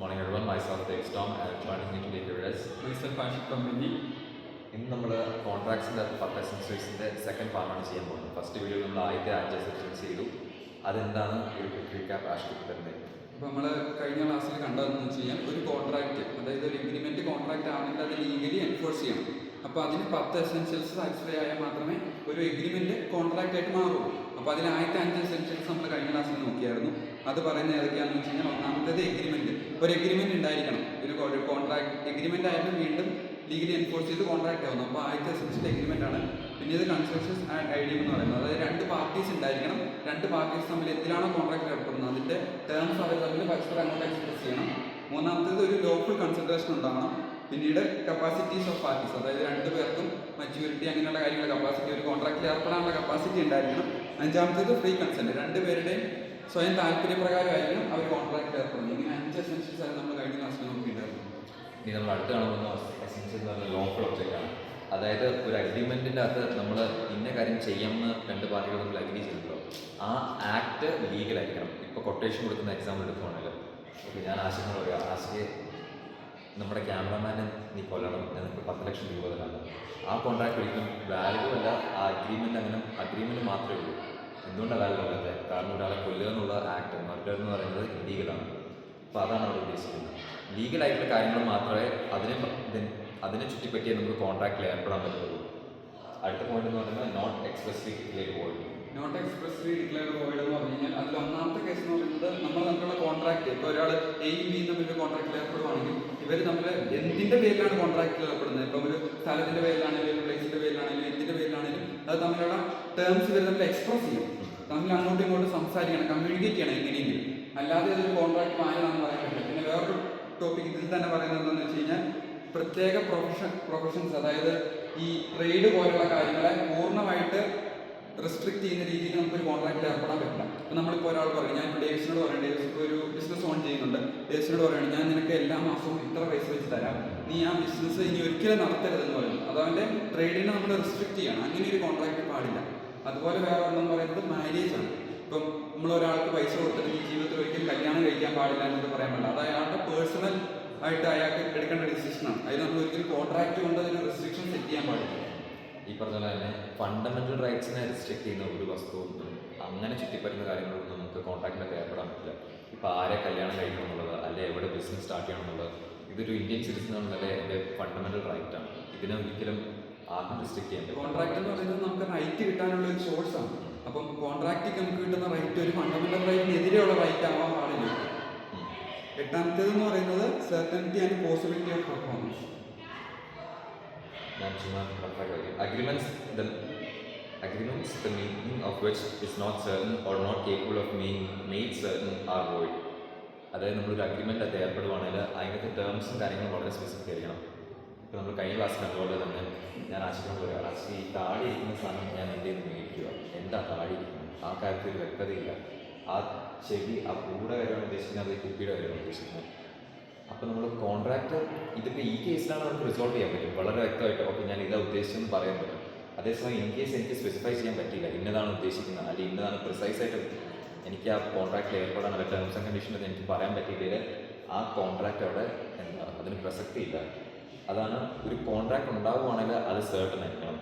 Morning everyone, myself Dave Storm and joining me today here is myself Ashik from Mini. ഇന്ന് നമ്മൾ കോൺട്രാക്ട്സിൻ്റെ 10 എസെൻഷ്യൽസിൻ്റെ second പാർട്ടാണ് ചെയ്യാൻ പോകുന്നത്. First video നമ്മൾ ആദ്യത്തെ 5 എസെൻഷ്യൽസ് ചെയ്തു. അതെന്താണ് ഒരു ക്വിക്ക് റീക്യാപ്പ് ആഷിക് തരുന്നത്. അപ്പോൾ നമ്മൾ കഴിഞ്ഞ ക്ലാസ്സിൽ കണ്ടതെന്ന് വെച്ച് കഴിഞ്ഞാൽ ഒരു കോൺട്രാക്റ്റ്, അതായത് ഒരു എഗ്രിമെൻറ്റ് കോൺട്രാക്റ്റ് ആണെങ്കിൽ അത് ലീഗലി എൻഫോഴ്സ് ചെയ്യണം. അപ്പോൾ അതിന് 10 എസെൻഷ്യൽസ് സാറ്റിസ്ഫൈ ആയാൽ മാത്രമേ ഒരു എഗ്രിമെൻറ്റ് കോൺട്രാക്റ്റ് ആയിട്ട് മാറുള്ളൂ. അപ്പോൾ അതിൽ ആദ്യത്തെ 5 എസെൻഷ്യൽസ് നമ്മൾ കഴിഞ്ഞ ക്ലാസ്സിൽ നോക്കിയായിരുന്നു. അത് പറയുന്നത് ഏതൊക്കെയാണെന്ന് വെച്ച് കഴിഞ്ഞാൽ ഒന്നാമത്തേത് എഗ്രിമെൻറ്റ്. ഒരു എഗ്രിമെൻറ്റ് ഉണ്ടായിരിക്കണം. ഒരു കോൺട്രാക്ട് എഗ്രിമെൻ്റ് ആയാലും വീണ്ടും ലീഗലി എൻഫോഴ്സ് ചെയ്ത് കോൺട്രാക്ട് ആവുന്നു. അപ്പോൾ ആദ്യത്തെ എസെൻഷ്യൽ എഗ്രിമെൻ്റ് ആണ്. പിന്നെ ഇത് കൺസ്ട്രക്ഷൻ ഐഡിയം എന്ന് പറയുന്നത്, അതായത് 2 പാർട്ടീസ് ഉണ്ടായിരിക്കണം. 2 പാർട്ടീസ് തമ്മിൽ എന്തിനാണോ കോൺട്രാക്ട് ഏർപ്പെടുന്നത് അതിൻ്റെ ടേംസ് അവർ തമ്മിൽ പരസ്പരം അങ്ങോട്ട് എക്സ്പ്രസ് ചെയ്യണം. മൂന്നാമത്തേത് ഒരു ലോഫുൾ കൺസിഡറേഷൻ ഉണ്ടാവണം. പിന്നീട് കപ്പാസിറ്റീസ് ഓഫ് പാർട്ടീസ്, അതായത് 2 പേർക്കും മച്യൂരിറ്റി അങ്ങനെയുള്ള കാര്യങ്ങൾ കപ്പാസിറ്റി, ഒരു കോൺട്രാക്റ്റിൽ ഏർപ്പെടാനുള്ള കപ്പാസിറ്റി ഉണ്ടായിരിക്കണം. അഞ്ചാമത്തേത് ഫ്രീ കൺസെൻറ്റ്, 2 പേരുടെയും സ്വയം താല്പര്യപ്രകാരമായിരിക്കണം അവർ കോൺട്രാക്റ്റിൽ ഏർപ്പെടുന്നത്. ഇങ്ങനെ 5 എസെൻഷ്യൽസ് ആണ് നമ്മൾ കഴിഞ്ഞ ക്ലാസ്സിൽ നോക്കിയിട്ടുണ്ടായിരുന്നു. ഇനി നമ്മൾ അടുത്ത് കാണുന്ന എസെൻഷ്യൽ എന്ന് പറഞ്ഞാൽ ലോഫുൾ ഒബ്ജക്റ്റ് ആണ്. അതായത് ഒരു അഗ്രിമെൻറ്റിൻ്റെ അകത്ത് നമ്മൾ ഇന്ന കാര്യം ചെയ്യാമെന്ന് 2 പാർട്ടികൾ നമ്മൾ അഗ്രി ചെയ്തിട്ടുള്ളൂ. ആ ആക്ട് ലീഗലായിരിക്കണം. ഇപ്പോൾ കൊട്ടേഷൻ കൊടുക്കുന്ന എക്സാമ്പിൾ എടുക്കുകയാണെങ്കിൽ, ഓക്കെ, ഞാൻ ആശിനോട് പറയാം, ആശയെ നമ്മുടെ ക്യാമറമാനെ നീ കൊല്ലണം, ഞങ്ങൾക്ക് 10 ലക്ഷം രൂപ തരാണ്. ആ കോൺട്രാക്ട് ഒരിക്കലും വാലിഡും അല്ല. ആ അഗ്രിമെൻറ്റ് മാത്രമേ ഉള്ളൂ. എന്തുകൊണ്ടാണ് വാലിഡ് അല്ലാതെ? കാരണം ഒരാളെ കൊല്ലുക എന്നുള്ള ആക്ട്, മർഡർ എന്ന് പറയുന്നത് ഇല്ലീഗലാണ്. അപ്പോൾ അതാണ് അവിടെ ഉദ്ദേശിക്കുന്നത്. ലീഗലായിട്ടുള്ള കാര്യങ്ങൾ മാത്രമേ അതിനെ ചുറ്റിപ്പറ്റിയേ നമുക്ക് കോൺട്രാക്റ്റിൽ ഏർപ്പെടാൻ പറ്റുള്ളൂ. അടുത്ത പോയിന്റ് എന്ന് പറയുന്നത് not expressly declared void. Not expressly declared void എന്ന് പറഞ്ഞു കഴിഞ്ഞാൽ അതിൽ ഒന്നാമത്തെ കേസ് എന്ന് പറയുന്നത് നമ്മൾ തമ്മിലുള്ള കോൺട്രാക്ട്. ഇപ്പോൾ ഒരാൾ എയും ബിയും തമ്മിൽ കോൺട്രാക്റ്റിൽ ഏർപ്പെടുവാണെങ്കിൽ ഇവർ തമ്മിൽ എന്തിൻ്റെ പേരിലാണ് കോൺട്രാക്റ്റിൽ ഏർപ്പെടുന്നത്, ഇപ്പം ഒരു സ്ഥലത്തിൻ്റെ പേരിലാണെങ്കിലും ഒരു പ്ലേസിൻ്റെ പേരിലാണെങ്കിലും എന്തിൻ്റെ പേരിലാണെങ്കിലും അത് തമ്മിലുള്ള ടേംസ് ഇവർ തമ്മിൽ എക്സ്പ്രസ് ചെയ്യും. തമ്മിൽ അങ്ങോട്ടും ഇങ്ങോട്ടും സംസാരിക്കണം, കമ്മ്യൂണിക്കേറ്റ് ചെയ്യണം എങ്ങനെയെങ്കിലും. അല്ലാതെ അതൊരു കോൺട്രാക്ട് വാങ്ങണമെന്ന് പറയാൻ പറ്റില്ല. പിന്നെ വേറൊരു ടോപ്പിക് ഇതിൽ തന്നെ പറയുന്നത് എന്താണെന്ന് വെച്ച് കഴിഞ്ഞാൽ പ്രത്യേക പ്രൊഫഷൻസ്, അതായത് ഈ ട്രേഡ് പോലുള്ള കാര്യങ്ങളെ പൂർണ്ണമായിട്ട് റെസ്ട്രിക്റ്റ് ചെയ്യുന്ന രീതിയിൽ നമുക്കൊരു കോൺട്രാക്റ്റിൽ ഏർപ്പെടാൻ പറ്റില്ല. ഇപ്പോൾ നമ്മളിപ്പോൾ ഒരാൾ പറയും, ഞാൻ ഇപ്പോൾ ഡേവിസിനോട് പറയും, ഡേവിസ് ഇപ്പോൾ ഒരു ബിസിനസ് ഓൺ ചെയ്യുന്നുണ്ട്, ഡേവിസിനോട് പറയുന്നത് ഞാൻ നിനക്ക് എല്ലാ മാസവും ഇത്ര പൈസ വെച്ച് തരാം, നീ ആ ബിസിനസ് ഇനി ഒരിക്കലും നടത്തരുതെന്ന് പറയുന്നു. അതവൻ്റെ ട്രേഡിനെ നമ്മൾ റെസ്ട്രിക്റ്റ് ചെയ്യണം. അങ്ങനെ ഒരു കോൺട്രാക്റ്റ് പാടില്ല. അതുപോലെ വേറെ ഒന്നെന്ന് പറയുന്നത് മാരേജ് ആണ്. ഇപ്പം നമ്മൾ ഒരാൾക്ക് പൈസ കൊടുത്തിട്ട് ഈ ജീവിതത്തിൽ ഒരിക്കലും കല്യാണം കഴിക്കാൻ പാടില്ല എന്നൊക്കെ പറയാൻ പറ്റില്ല. അത് അയാളുടെ പേഴ്സണൽ ആയിട്ട് അയാൾക്ക് എടുക്കേണ്ട ഡിസിഷനാണ്. അതിന് നമ്മൾ ഒരിക്കലും കോൺട്രാക്ട് കൊണ്ട് അതിന് റെസ്ട്രിക്ഷൻ സെറ്റ് ചെയ്യാൻ പാടില്ല. ഈ പറഞ്ഞ പോലെ തന്നെ ഫണ്ടമെൻ്റൽ റൈറ്റ്സിനെ റെസ്ട്രിക്ട് ചെയ്യുന്ന ഒരു വസ്തുവൊന്നും അങ്ങനെ ചുറ്റിപ്പറ്റുന്ന കാര്യങ്ങളൊന്നും നമുക്ക് കോൺട്രാക്റ്റിലൊക്കെ ഏർപ്പെടാൻ പറ്റില്ല. ഇപ്പോൾ ആരെ കല്യാണം കഴിക്കണം എന്നുള്ളത്, അല്ലെങ്കിൽ എവിടെ ബിസിനസ് സ്റ്റാർട്ട് ചെയ്യണം എന്നുള്ളത്, ഇതൊരു ഇന്ത്യൻ സിറ്റിസൺ ആണെന്നല്ലേ എൻ്റെ ഫണ്ടമെൻ്റൽ റൈറ്റാണ്. ഇതിനെ ഒരിക്കലും ആർക്കും റെസ്ട്രിക്ട് ചെയ്യാൻ പറ്റില്ല. കോൺട്രാക്ട് എന്ന് പറയുന്നത് നമുക്ക് റൈറ്റ് കിട്ടാനുള്ള ഒരു സോഴ്സാണ്. അപ്പം കോൺട്രാക്റ്റിൽ നമുക്ക് കിട്ടുന്ന റൈറ്റ് ഒരു ഫണ്ടമെൻ്റൽ റൈറ്റിനെതിരെയുള്ള റൈറ്റ് ആവാൻ പാടില്ല. എട്ടാമത്തേതെന്ന് പറയുന്നത് certainty and possibility of performance. Agreements, the meaning of which is not certain or not capable of being made certain are void. അതായത് നമ്മളൊരു അഗ്രിമെൻ്റ് അത് ഏർപ്പെടുവാണെങ്കിൽ അതിനകത്ത് ടേംസും കാര്യങ്ങളും വളരെ സ്പെസിഫിക് ആയിരിക്കണം. ഇപ്പോൾ നമ്മൾ കഴിഞ്ഞ ക്ലാസ്സിൽ അതുപോലെ തന്നെ ഞാൻ ആശിക്കുന്നത് പറയാം, ആശിക്ക് ഈ താഴെ ഇരിക്കുന്ന സാധനം ഞാൻ എൻ്റെ നിന്ന് മേടിക്കുക, എന്താ താഴെ ഇരിക്കുന്നത്, ആ കാര്യത്തിൽ വ്യക്തതയില്ല. ആ ചെവി ആ പൂടെ കാര്യമാണ് ഉദ്ദേശിക്കുന്നത്, അത് കുപ്പിയുടെ കാര്യമാണ് ഉദ്ദേശിക്കുന്നത്. അപ്പോൾ നമ്മൾ കോൺട്രാക്റ്റ് ഇതിപ്പോൾ ഈ കേസിലാണ് നമുക്ക് റിസോൾവ് ചെയ്യാൻ പറ്റും വളരെ വ്യക്തമായിട്ട്. ഓക്കെ, ഞാൻ ഇതാ ഉദ്ദേശിച്ചെന്ന് പറയാൻ പറ്റും. അതേസമയം ഇൻ കേസ് എനിക്ക് സ്പെസിഫൈ ചെയ്യാൻ പറ്റില്ല, ഇന്നതാണ് ഉദ്ദേശിക്കുന്നത് അല്ലെങ്കിൽ ഇന്നതാണ് പ്രിസൈസായിട്ട് എനിക്ക് ആ കോൺട്രാക്റ്റിൽ ഏർപ്പെടാൻ അല്ലെങ്കിൽ ടേംസ് ആൻഡ് കണ്ടീഷൻസ് എനിക്ക് പറയാൻ പറ്റിയില്ലെങ്കിൽ ആ കോൺട്രാക്റ്റ് അവിടെ എന്താ അതിന് പ്രസക്തിയില്ല. അതാണ് ഒരു കോൺട്രാക്റ്റ് ഉണ്ടാവുകയാണെങ്കിൽ അത് സർട്ടൻ ആയിരിക്കണം.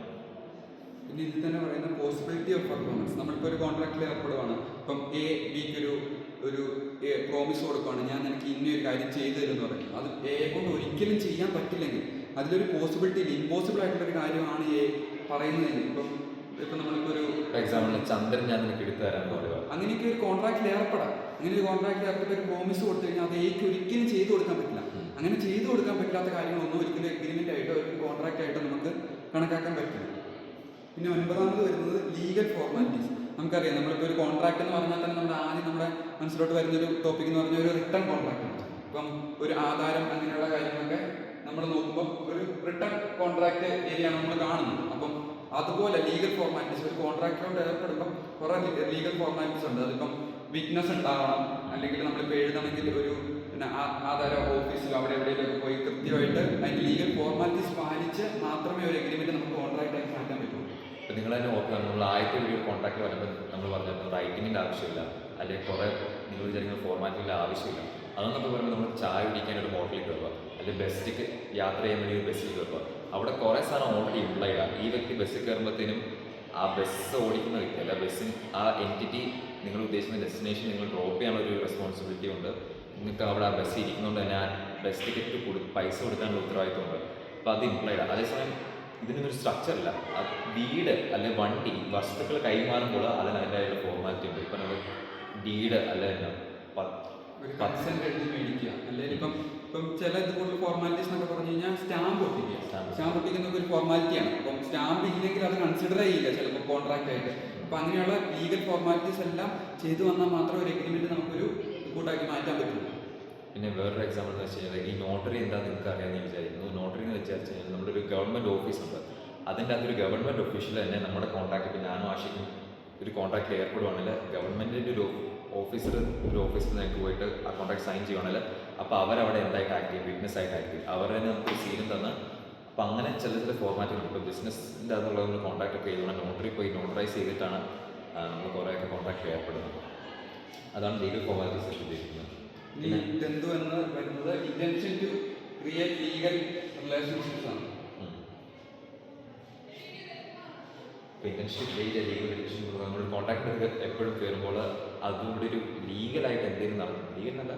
പിന്നെ ഇതിൽ തന്നെ പറയുന്ന പോസിബിലിറ്റി ഓഫ് പെർഫോമൻസ്. നമ്മളിപ്പോൾ ഒരു കോൺട്രാക്റ്റിൽ ഏർപ്പെടുവാണ്. ഇപ്പം എ ബിക്ക് ഒരു പ്രോമിസ് കൊടുക്കുകയാണ്, ഞാൻ നിനക്ക് ഇന്നൊരു കാര്യം ചെയ്തു തരുമെന്ന് പറയും. അത് എയെ കൊണ്ട് ഒരിക്കലും ചെയ്യാൻ പറ്റില്ലെങ്കിൽ അതിലൊരു പോസിബിലിറ്റി ഇല്ല, ഇമ്പോസിബിൾ ആയിട്ടുള്ളൊരു കാര്യമാണ് എ പറയുന്നതെങ്കിൽ. ഇപ്പം നമ്മളിപ്പോൾ ഒരു എക്സാമ്പിൾ ചന്ദ്രൻ ഞാൻ നിനക്ക് എടുത്തു തരാമെന്ന് പറയുക, അങ്ങനെയൊക്കെ ഒരു കോൺട്രാക്റ്റിൽ ഏർപ്പെടാം. അങ്ങനെ ഒരു കോൺട്രാക്റ്റിൽ ഏർപ്പെട്ട് ഒരു പ്രോമിസ് കൊടുത്തു കഴിഞ്ഞാൽ അത് എക്ക് ഒരിക്കലും ചെയ്തു കൊടുക്കാൻ പറ്റില്ല. അങ്ങനെ ചെയ്തു കൊടുക്കാൻ പറ്റാത്ത കാര്യങ്ങളൊന്നും ഒരിക്കലും എഗ്രിമെൻ്റ് ആയിട്ടോ ഒരു കോൺട്രാക്റ്റ് ആയിട്ടോ നമുക്ക് കണക്കാക്കാൻ പറ്റില്ല. പിന്നെ 9ാമത് വരുന്നത് ലീഗൽ ഫോർമാലിറ്റീസ്. നമുക്കറിയാം, നമ്മളിപ്പോൾ ഒരു കോൺട്രാക്ട് എന്ന് പറഞ്ഞാൽ തന്നെ നമ്മുടെ ആദ്യം നമ്മുടെ മനസ്സിലോട്ട് വരുന്നൊരു ടോപ്പിക് എന്ന് പറഞ്ഞാൽ ഒരു റിട്ടേൺ കോൺട്രാക്ട് ആണ്. ഇപ്പം ഒരു ആധാരം അങ്ങനെയുള്ള കാര്യങ്ങളൊക്കെ നമ്മൾ നോക്കുമ്പോൾ ഒരു റിട്ടേൺ കോൺട്രാക്ട് ഏരിയയാണ് നമ്മൾ കാണുന്നത്. അപ്പം അതുപോലെ ലീഗൽ ഫോർമാലിറ്റീസ് ഒരു കോൺട്രാക്റ്റിലോട്ട് ഏർപ്പെടുമ്പം കുറേ ലീഗൽ ഫോർമാലിറ്റീസ് ഉണ്ട്. അതിപ്പം വിറ്റ്നസ് ഉണ്ടാവണം, അല്ലെങ്കിൽ നമ്മളിപ്പോൾ എഴുതണമെങ്കിൽ ഒരു പിന്നെ ആധാര ഓഫീസിൽ അവിടെ എവിടെയെങ്കിലൊക്കെ പോയി കൃത്യമായിട്ട് അതിൻ്റെ ലീഗൽ ഫോർമാലിറ്റീസ് പാലിച്ച് മാത്രമേ ഒരു എഗ്രിമെൻറ്റ് നമുക്ക് കോൺട്രാക്റ്റായിട്ട് മാറ്റാൻ പറ്റുള്ളൂ. അപ്പോൾ നിങ്ങൾ തന്നെ ഓർക്കുക, നമ്മൾ ആദ്യത്തെ ഒരു കോൺട്രാക്ട് വരുമ്പോൾ നമ്മൾ പറഞ്ഞിരുന്നു റൈറ്റിങ്ങിൻ്റെ ആവശ്യമില്ല, അല്ലെങ്കിൽ കുറേ നിങ്ങൾ വിചാരിക്കുന്ന ഫോർമാറ്റിൻ്റെ ആവശ്യമില്ല. അതെന്നൊക്കെ പറയുമ്പോൾ നമ്മൾ ചായ കുടിക്കാൻ ഒരു ഹോട്ടലിൽ കയറുക, അല്ലെങ്കിൽ ബസ്സിലേക്ക് യാത്ര ചെയ്യാൻ വേണ്ടി ഒരു ബസ്സിൽ കയറുക, അവിടെ കുറേ സാധനം ഓൾറെഡി ഇംപ്ലൈഡ് ആണ്. ഈ വ്യക്തി ബസ്സിൽ കയറുമ്പോഴത്തേനും ആ ബസ് ഓടിക്കുന്ന വ്യക്തി അല്ല ബസ്സിൻ ആ എൻറ്റിറ്റി നിങ്ങൾ ഉദ്ദേശിക്കുന്ന ഡെസ്റ്റിനേഷൻ നിങ്ങൾ ഡ്രോപ്പ് ചെയ്യാനുള്ള ഒരു റെസ്പോൺസിബിലിറ്റി ഉണ്ട്. നിങ്ങൾക്ക് അവിടെ ആ ബസ് ഇരിക്കുന്നതുകൊണ്ട് തന്നെ ആ ബസ് ടിക്കറ്റ് പൈസ കൊടുക്കാനുള്ള ഉത്തരവാദിത്വമുണ്ട്. അപ്പോൾ അത് ഇംപ്ലൈഡ് ആണ്. അതേസമയം ഇതിനൊരു സ്ട്രക്ചർ ഇല്ല. ഡീഡ് അല്ലെ വണ്ടി വസ്തുക്കൾ കൈമാറുമ്പോൾ അതിൻ്റെതായുള്ള ഫോർമാലിറ്റി ഉണ്ട്. ഇപ്പം നമ്മൾ ഡീഡ് അല്ലെ ഒരു കൺസെന്റ് എഴുതി മേടിക്കുക, അല്ലെങ്കിൽ ഇപ്പം ചില ഇതുപോലുള്ള ഫോർമാലിറ്റീസ് എന്നൊക്കെ പറഞ്ഞു കഴിഞ്ഞാൽ സ്റ്റാമ്പ് ഒട്ടിക്കുക. സ്റ്റാമ്പ് ഒട്ടിക്കുന്നൊക്കെ ഒരു ഫോർമാലിറ്റിയാണ്. അപ്പം സ്റ്റാമ്പ് ഇല്ലെങ്കിൽ അത് കൺസിഡർ ചെയ്യില്ല ചിലപ്പോൾ കോൺട്രാക്ട് ആയിട്ട്. അപ്പം അങ്ങനെയുള്ള ലീഗൽ ഫോർമാലിറ്റീസ് എല്ലാം ചെയ്തു വന്നാൽ മാത്രമേ ഒരു എഗ്രിമെന്റ് നമുക്കൊരു കൂട്ടാക്കി മാറ്റാൻ പറ്റുള്ളൂ. പിന്നെ വേറൊരു എക്സാമ്പിൾ എന്ന് വെച്ച് കഴിഞ്ഞാൽ ഈ നോട്ടറി എന്താണെന്ന് നിങ്ങൾക്ക് അറിയാമെന്ന് വിചാരിക്കുന്നു. നോട്ടറി എന്ന് വെച്ചാൽ നമ്മുടെ ഒരു ഗവൺമെൻറ് ഓഫീസുണ്ട്. അതിൻ്റെ അകത്തൊരു ഗവൺമെൻറ് ഒഫീഷ്യൽ തന്നെ നമ്മുടെ കോൺട്രാക്ട്, ഇപ്പം ഞാനും ആഷിക്കും ഒരു കോൺട്രാക്റ്റിൽ ഏർപ്പെടുവാണെങ്കിൽ ഗവൺമെൻറ്റിൻ്റെ ഒരു ഓഫീസർ ഞങ്ങൾക്ക് പോയിട്ട് ആ കോൺട്രാക്ട് സൈൻ ചെയ്യുവാണെങ്കിൽ അപ്പോൾ അവരവിടെ എന്തായിട്ട് ആക്ട് ചെയ്യും, വിറ്റ്നസ് ആയിട്ട് ആക്ട് ചെയ്യും. അവർ തന്നെ നമുക്ക് സീനും തന്ന് അപ്പം അങ്ങനെ ചില ഫോർമാറ്റുകൾ ഇപ്പോൾ ബിസിനസ്സിൻ്റെ അതുള്ള നമ്മൾ കോൺട്രാക്ട് ഒക്കെ ചെയ്തുകൊണ്ട് നോട്ടറി പോയി നോട്ടറൈസ് ചെയ്തിട്ടാണ് നമ്മൾ കുറേയൊക്കെ കോൺട്രാക്ട് ഏർപ്പെടുന്നത്. അതാണ് ലീഗൽ ഫോർമാലിറ്റീസ് ഉദ്ദേശിക്കുന്നത്. ഇനി ഇതെന്തു എന്ന് വരുന്നത് intention to create legal relationships ആണ്. ഇന്റൻഷിപ്പ് ലീഗൽ റിലേഷൻഷിപ്പ് നമ്മൾ കോൺട്രാക്ട് എപ്പോഴും കയറുമ്പോൾ അതുകൂടി ഒരു ലീഗലായിട്ട് എന്തെങ്കിലും നടക്കും. ലീഗൽ നല്ല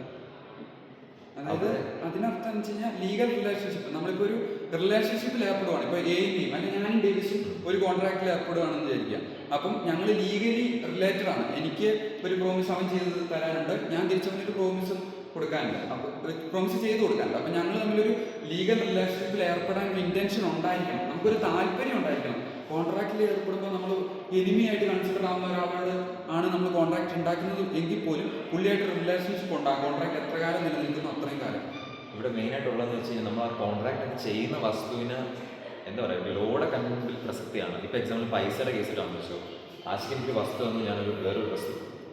അതായത് അതിനർത്ഥം എന്ന് വെച്ച് കഴിഞ്ഞാൽ ലീഗൽ റിലേഷൻഷിപ്പ് നമ്മളിപ്പോൾ ഒരു റിലേഷൻഷിപ്പിൽ ഏർപ്പെടുവാണ്. ഇപ്പോൾ എയും ബിയും അല്ലെങ്കിൽ ഞാനും ഡേവിസും ഒരു കോൺട്രാക്റ്റിൽ ഏർപ്പെടുവാണെന്ന് വിചാരിക്കുക. അപ്പം ഞങ്ങൾ ലീഗലി റിലേറ്റഡ് ആണ്. എനിക്ക് ഒരു പ്രോമിസ് അവൻ ചെയ്ത് തരാനുണ്ട്, ഞാൻ തിരിച്ചവനൊരു പ്രോമിസും കൊടുക്കാനുണ്ട്, അപ്പോൾ പ്രോമിസ് ചെയ്ത് കൊടുക്കാനുണ്ട്. അപ്പം ഞങ്ങൾ തമ്മിലൊരു ലീഗൽ റിലേഷൻഷിപ്പിൽ ഏർപ്പെടാൻ ഒരു ഇൻറ്റൻഷൻ ഉണ്ടായിരിക്കണം, നമുക്കൊരു താല്പര്യം ഉണ്ടായിരിക്കണം. കോൺട്രാക്റ്റിൽ ഏർപ്പെടുമ്പോൾ നമ്മൾ എനിമിയായിട്ട് കൺസിഡർ ആവുന്ന ഒരാളോട് ആണ് നമ്മൾ കോൺട്രാക്ട് ഉണ്ടാക്കുന്നത് എങ്കിൽ പോലും പുള്ളിയായിട്ട് റിലേഷൻഷിപ്പ് ഉണ്ടാകും. കോൺട്രാക്ട് എത്ര കാലം നിലനിൽക്കുന്നു അത്രയും കാലം. ഇവിടെ മെയിനായിട്ടുള്ളതെന്ന് വെച്ച് കഴിഞ്ഞാൽ നമ്മൾ ആ കോൺട്രാക്ട് ചെയ്യുന്ന വസ്തുവിന് എന്താ പറയുക ലോഡ് കൺമുമ്പിൽ പ്രസക്തിയാണ്. ഇപ്പോൾ എക്സാമ്പിൾ പൈസയുടെ കേസ് കാണിച്ചു, ആശിക്ക് എനിക്ക് വസ്തു വന്ന് ഞാനൊരു വേറൊരു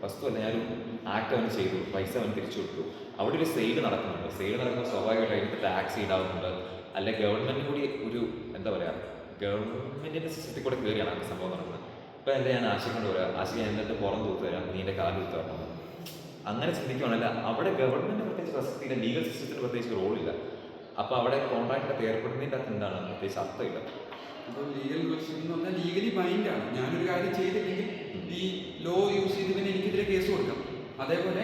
വസ്തു അല്ല ഞാനൊരു ആക്ട് അവന് ചെയ്തു, പൈസ അവന് തിരിച്ചു കൊടുത്തു. അവിടെ ഒരു സെയിൽ നടക്കുന്നുണ്ട്. സെയിൽ നടക്കുമ്പോൾ സ്വാഭാവികമായിട്ട് അതിന് ടാക്സ് ഈടാവുന്നുണ്ട്. അല്ലെ ഗവൺമെൻറ് കൂടി ഒരു എന്താ പറയുക ഗവൺമെൻറ്റിൻ്റെ സിസ്റ്റത്തിൽ കൂടെ കയറിയാണ് ആ സംഭവം നടക്കുന്നത്. ഇപ്പോൾ എന്താ ഞാൻ ആശിക്കൊണ്ട് പറയാം, ആശിക്ക് ഞാൻ എന്നിട്ട് പുറം തൂത്ത് തരാം, നീ എൻ്റെ കാല് തൂത്ത് തരണം. അങ്ങനെ ചിന്തിക്കുകയാണല്ല അവിടെ ഗവൺമെൻറ് പ്രത്യേകിച്ച് പ്രസക്തിയില്ല, ലീഗൽ സിസ്റ്റത്തിൽ പ്രത്യേകിച്ച് റോളില്ല. അപ്പോൾ അവിടെ കോൺട്രാക്റ്റിൽ ഏർപ്പെടുന്നതിൻ്റെ അകത്ത് എന്താണ് പ്രത്യേകിച്ച് അർത്ഥമില്ല. അപ്പോൾ ലീഗൽ റിലേഷൻഷിപ്പ് എന്ന് പറഞ്ഞാൽ ലീഗലി ബൈൻഡാണ്. ഞാനൊരു കാര്യം ചെയ്തില്ലെങ്കിൽ ഈ ലോ യൂസ് ചെയ്ത് പിന്നെ എനിക്കെതിരെ കേസ് കൊടുക്കാം. അതേപോലെ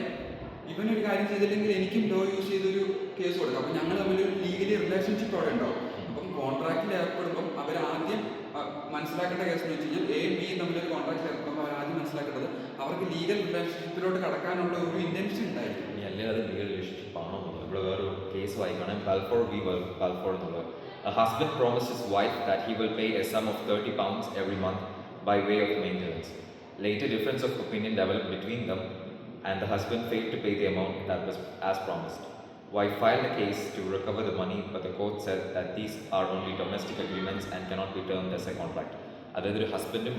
ഇവനൊരു കാര്യം ചെയ്തില്ലെങ്കിൽ എനിക്കും ലോ യൂസ് ചെയ്തൊരു കേസ് കൊടുക്കാം. അപ്പോൾ ഞങ്ങൾ തമ്മിലൊരു ലീഗലി റിലേഷൻഷിപ്പ് അവിടെ ഉണ്ടാവും. അപ്പം കോൺട്രാക്റ്റിൽ ഏർപ്പെടുമ്പം അവരാദ്യം മനസ്സിലാക്കേണ്ട കേസ് എന്ന് വെച്ച് കഴിഞ്ഞാൽ എയും ബിയും തമ്മിലൊരു കോൺട്രാക്റ്റിൽ ഏർപ്പെടുമ്പോൾ അവരാദ്യം മനസ്സിലാക്കേണ്ടത് അവർക്ക് ലീഗൽ റിലേഷൻഷിപ്പിലോട്ട് കടക്കാനുള്ള ഒരു ഇൻറ്റൻഷൻ ഉണ്ടായിരിക്കും. ഇനി അല്ലെങ്കിൽ അത് ലീഗൽ റിലേഷൻഷിപ്പ് ആണോ എന്നുള്ളത് ഇവിടെ വേറൊരു കേസ് വായിക്കണം. ബാൽഫോർ എന്നുള്ളത് A husband promised his wife that he will pay a sum of £30 every month by way of maintenance. Later, difference of opinion developed between them, and the husband failed to pay the amount that was as promised. Wife filed a case to recover the money, but the court said that these are only domestic agreements and cannot be termed as a contract. അതായത് ഒരു ഹസ്ബൻഡും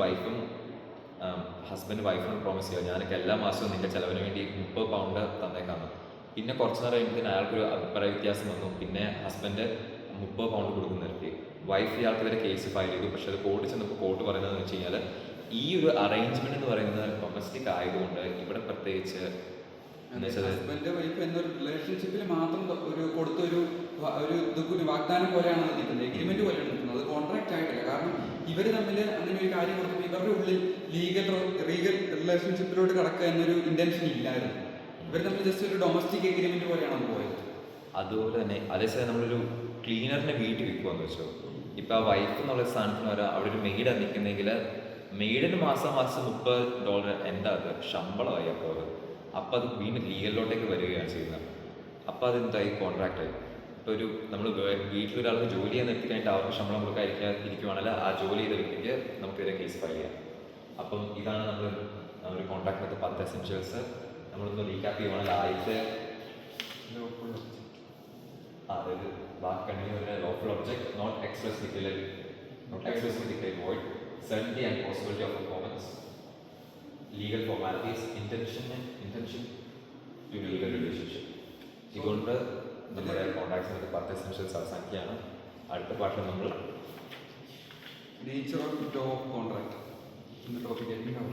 വൈഫിനും promise ചെയ്യുക, ഞാനൊക്കെ എല്ലാ മാസവും നിന്റെ ചിലവിന് വേണ്ടി £30 തന്നേക്കാന്ന്. പിന്നെ കുറച്ച് നേരം കഴിയുമ്പോൾ അയാൾക്കൊരു അഭിപ്രായ വ്യത്യാസം വന്നു. പിന്നെ ഹസ്ബൻഡ് £30 കൊടുക്കുന്ന നിർത്തി. വൈഫ് ഇയാൾക്കെതിരെ കേസ് ഫയൽ ചെയ്തു. പക്ഷെ അത് കോർട്ട് ചെന്നപ്പോൾ കോർട്ട് പറയുന്നതെന്ന് വെച്ച് കഴിഞ്ഞാൽ ഈ ഒരു അറേഞ്ച്മെന്റ് എന്ന് പറയുന്നത് ഡൊമസ്റ്റിക് ആയതുകൊണ്ട് ഇവിടെ പ്രത്യേകിച്ച് ഹസ്ബൻഡ് വൈഫ് എന്നൊരു റിലേഷൻഷിപ്പിൽ മാത്രം ഒരു കൊടുത്തൊരു ഒരു വാഗ്ദാനം പോലെയാണ് നിൽക്കുന്നത്, എഗ്രിമെന്റ് പോലെയാണ് നിൽക്കുന്നത്. അത് കോൺട്രാക്ട് ആയിട്ടില്ല. കാരണം ഇവർ തമ്മിൽ അങ്ങനെ ഒരു കാര്യം കൊടുത്തപ്പോൾ ഇവരുടെ ഉള്ളിൽ ലീഗൽ റിലേഷൻഷിപ്പിലോട്ട് കടക്കുക എന്നൊരു ഇന്റൻഷൻ ഇല്ലായിരുന്നു. ഇവർ തമ്മിൽ ജസ്റ്റ് ഒരു ഡൊമസ്റ്റിക് എഗ്രിമെന്റ് പോലെയാണ് അത് പോയത്. അതുപോലെ തന്നെ അതേസമയം നമ്മളൊരു ക്ലീനറിനെ വീട്ടിൽ വിൽക്കുമെന്ന് വെച്ചോ. ഇപ്പോൾ ആ വൈഫ് എന്നുള്ള സ്ഥാനത്തിന് വരാം അവിടെ ഒരു മെയ്ഡാണ് നിൽക്കുന്നെങ്കിൽ മെയ്ഡിന് മാസം $30 എൻ്റെ അത് ശമ്പളമായി. അപ്പോൾ അത് വീണ്ടും ലീഗലിലോട്ടേക്ക് വരികയാണ് ചെയ്യുന്നത്. അപ്പോൾ അതെന്തായി കോൺട്രാക്റ്റായി. ഇപ്പോൾ ഒരു നമ്മൾ വീട്ടിലൊരാൾക്ക് ജോലി ചെയ്യാൻ നിർത്തിക്കഴിഞ്ഞിട്ട് അവർക്ക് ശമ്പളം കൊടുക്കാതിരിക്കുവാണെങ്കിൽ ആ ജോലി ചെയ്ത വ്യക്തിക്ക് നമുക്കിതിരെ കേസ് ഫയൽ ചെയ്യാം. അപ്പം ഇതാണ് നമ്മൾ ഒരു കോൺട്രാക്റ്റിനകത്ത് 10 എസെൻഷ്യൽസ് നമ്മളൊന്ന് റീക്യാപ്പ് ചെയ്യുവാണെങ്കിൽ ആദ്യത്തെ അതായത് ബാക്കി continue lawful object not expressly declared void, certainty and possibility of performance, legal formalities, intention to legal relationship. ഇതുകൊണ്ട് നമ്മുടെ കോൺട്രാക്ട്സിനൊക്കെ 10 എസെൻഷ്യൽസ് അവസാനിക്കുകയാണ്. അടുത്ത പാട്ടിൽ നമ്മൾ nature of law of contract എന്ന ടോപ്പിക്കായിരിക്കും.